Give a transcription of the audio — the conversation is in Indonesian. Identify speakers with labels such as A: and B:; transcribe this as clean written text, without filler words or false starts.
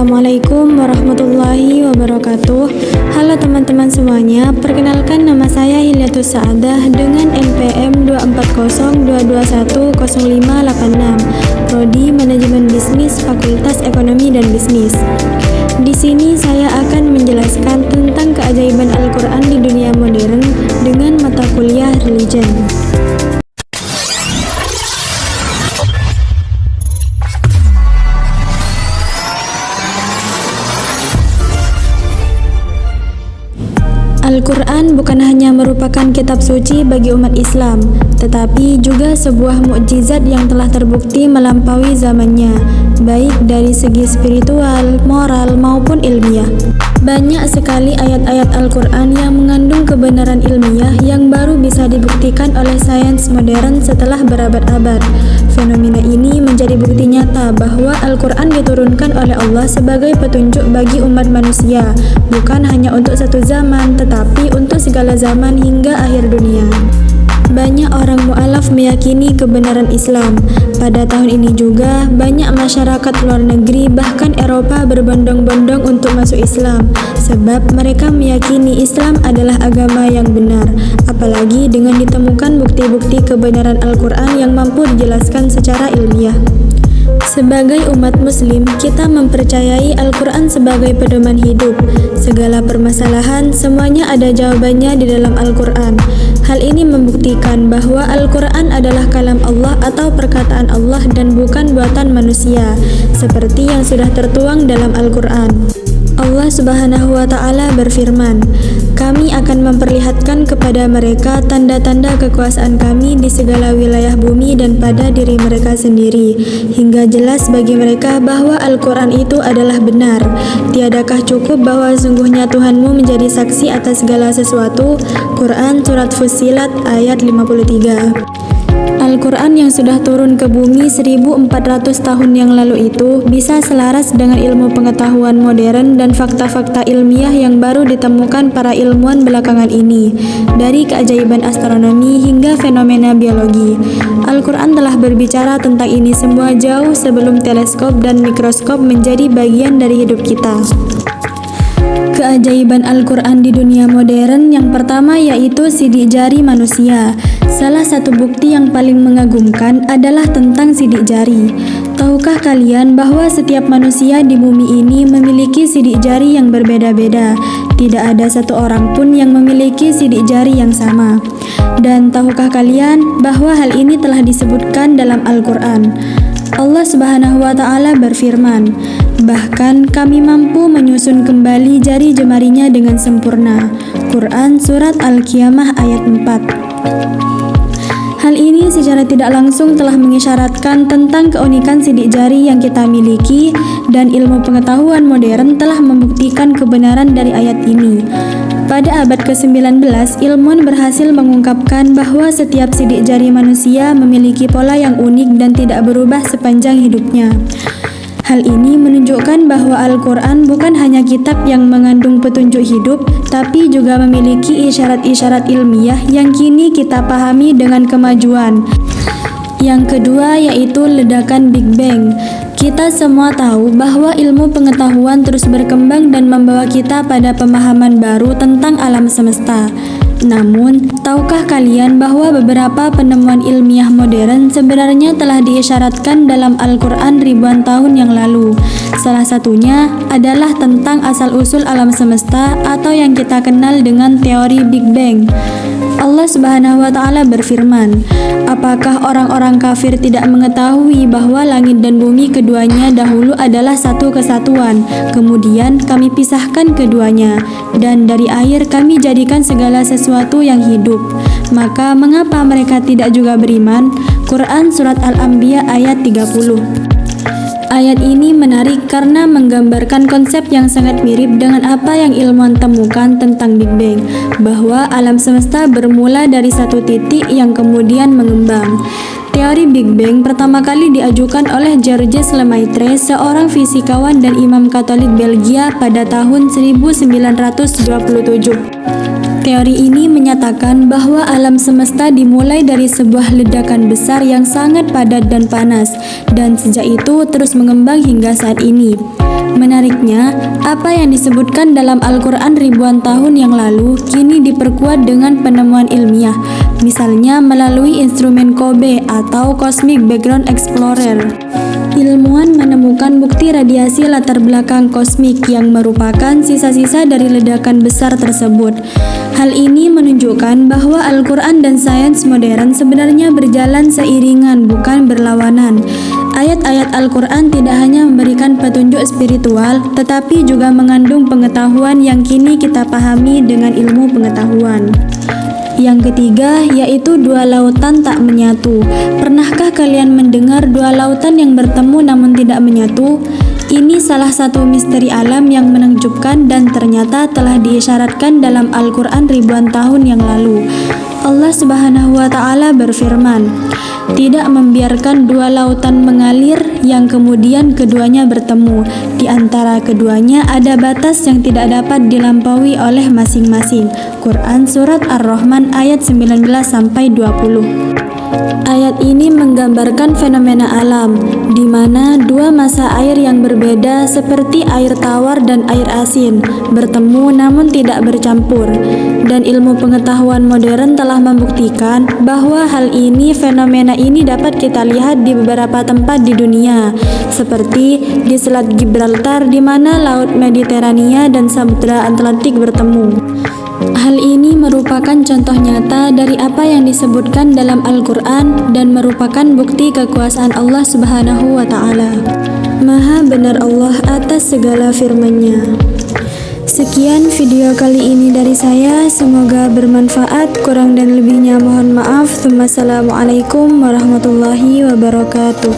A: Assalamualaikum warahmatullahi wabarakatuh. Halo teman-teman semuanya, perkenalkan nama saya Hilyatus Sa'adah dengan NPM 24022100586, Prodi Manajemen Bisnis Fakultas Ekonomi dan Bisnis. Di sini saya akan menjelaskan tentang keajaiban Al-Quran di dunia modern dengan mata kuliah Religion. Al-Quran bukan hanya merupakan kitab suci bagi umat Islam, tetapi juga sebuah mukjizat yang telah terbukti melampaui zamannya, baik dari segi spiritual, moral, maupun ilmiah. Banyak sekali ayat-ayat Al-Quran yang mengandung kebenaran ilmiah yang baru bisa dibuktikan oleh sains modern setelah berabad-abad. Fenomena ini menjadi bukti nyata bahwa Al-Quran diturunkan oleh Allah sebagai petunjuk bagi umat manusia, bukan hanya untuk satu zaman, tetapi untuk segala zaman hingga akhir dunia. Banyak orang mu'alaf meyakini kebenaran Islam. Pada tahun ini juga, banyak masyarakat luar negeri bahkan Eropa berbondong-bondong untuk masuk Islam, sebab mereka meyakini Islam adalah agama yang benar, apalagi dengan ditemukan bukti-bukti kebenaran Al-Quran yang mampu dijelaskan secara ilmiah. Sebagai umat muslim, kita mempercayai Al-Quran sebagai pedoman hidup. Segala permasalahan, semuanya ada jawabannya di dalam Al-Quran. Hal ini membuktikan bahwa Al-Quran adalah kalam Allah atau perkataan Allah dan bukan buatan manusia, seperti yang sudah tertuang dalam Al-Quran. Allah Subhanahu wa Ta'ala berfirman, "Kami akan memperlihatkan kepada mereka tanda-tanda kekuasaan Kami di segala wilayah bumi dan pada diri mereka sendiri, hingga jelas bagi mereka bahwa Al-Quran itu adalah benar. Tiadakah cukup bahwa sungguhnya Tuhanmu menjadi saksi atas segala sesuatu?" Quran Surat Fussilat ayat 53. Al-Quran yang sudah turun ke bumi 1400 tahun yang lalu itu bisa selaras dengan ilmu pengetahuan modern dan fakta-fakta ilmiah yang baru ditemukan para ilmuwan belakangan ini, dari keajaiban astronomi hingga fenomena biologi. Al-Quran telah berbicara tentang ini semua jauh sebelum teleskop dan mikroskop menjadi bagian dari hidup kita. Keajaiban Al-Quran di dunia modern yang pertama yaitu sidik jari manusia. Salah satu bukti yang paling mengagumkan adalah tentang sidik jari. Tahukah kalian bahwa setiap manusia di bumi ini memiliki sidik jari yang berbeda-beda? Tidak ada satu orang pun yang memiliki sidik jari yang sama. Dan tahukah kalian bahwa hal ini telah disebutkan dalam Al-Quran? Allah Subhanahu wa Ta'ala berfirman, "Bahkan kami mampu menyusun kembali jari jemarinya dengan sempurna." Quran Surat Al-Qiyamah ayat 4. Hal ini secara tidak langsung telah mengisyaratkan tentang keunikan sidik jari yang kita miliki, dan ilmu pengetahuan modern telah membuktikan kebenaran dari ayat ini. Pada abad ke-19, ilmuwan berhasil mengungkapkan bahwa setiap sidik jari manusia memiliki pola yang unik dan tidak berubah sepanjang hidupnya. Hal ini menunjukkan bahwa Al-Quran bukan hanya kitab yang mengandung petunjuk hidup, tapi juga memiliki isyarat-isyarat ilmiah yang kini kita pahami dengan kemajuan. Yang kedua yaitu ledakan Big Bang. Kita semua tahu bahwa ilmu pengetahuan terus berkembang dan membawa kita pada pemahaman baru tentang alam semesta. Namun, tahukah kalian bahwa beberapa penemuan ilmiah modern sebenarnya telah diisyaratkan dalam Al-Quran ribuan tahun yang lalu? Salah satunya adalah tentang asal-usul alam semesta atau yang kita kenal dengan teori Big Bang. Allah Subhanahu wa Ta'ala berfirman, "Apakah orang-orang kafir tidak mengetahui bahwa langit dan bumi keduanya dahulu adalah satu kesatuan, kemudian kami pisahkan keduanya, dan dari air kami jadikan segala sesuatu yang hidup. Maka mengapa mereka tidak juga beriman?" Quran Surat Al-Anbiya ayat 30. Ayat ini menarik karena menggambarkan konsep yang sangat mirip dengan apa yang ilmuwan temukan tentang Big Bang, bahwa alam semesta bermula dari satu titik yang kemudian mengembang. Teori Big Bang pertama kali diajukan oleh Georges Lemaitre, seorang fisikawan dan imam Katolik Belgia pada tahun 1927. Teori ini menyatakan bahwa alam semesta dimulai dari sebuah ledakan besar yang sangat padat dan panas, dan sejak itu terus mengembang hingga saat ini. Menariknya, apa yang disebutkan dalam Al-Quran ribuan tahun yang lalu kini diperkuat dengan penemuan ilmiah, misalnya melalui instrumen COBE atau Cosmic Background Explorer. Ilmuwan menemukan bukti radiasi latar belakang kosmik yang merupakan sisa-sisa dari ledakan besar tersebut. Hal ini menunjukkan bahwa Al-Quran dan sains modern sebenarnya berjalan seiringan, bukan berlawanan. Ayat-ayat Al-Quran tidak hanya memberikan petunjuk spiritual, tetapi juga mengandung pengetahuan yang kini kita pahami dengan ilmu pengetahuan. Yang ketiga, yaitu dua lautan tak menyatu. Pernahkah kalian mendengar dua lautan yang bertemu namun tidak menyatu? Ini salah satu misteri alam yang menakjubkan dan ternyata telah diisyaratkan dalam Al-Quran ribuan tahun yang lalu. Allah Subhanahu wa Ta'ala berfirman, "Tidak membiarkan dua lautan mengalir yang kemudian keduanya bertemu. Di antara keduanya ada batas yang tidak dapat dilampaui oleh masing-masing." Quran Surat Ar-Rahman ayat 19-20. Ayat ini menggambarkan fenomena alam, di mana dua masa air yang berbeda seperti air tawar dan air asin bertemu namun tidak bercampur. Dan ilmu pengetahuan modern telah membuktikan bahwa fenomena ini dapat kita lihat di beberapa tempat di dunia, seperti di Selat Gibraltar di mana Laut Mediterania dan Samudra Atlantik bertemu. Hal ini merupakan contoh nyata dari apa yang disebutkan dalam Al-Quran dan merupakan bukti kekuasaan Allah Subhanahu wa Ta'ala. Maha benar Allah atas segala firman-Nya. Sekian video kali ini dari saya, semoga bermanfaat. Kurang dan lebihnya mohon maaf. Wassalamualaikum warahmatullahi wabarakatuh.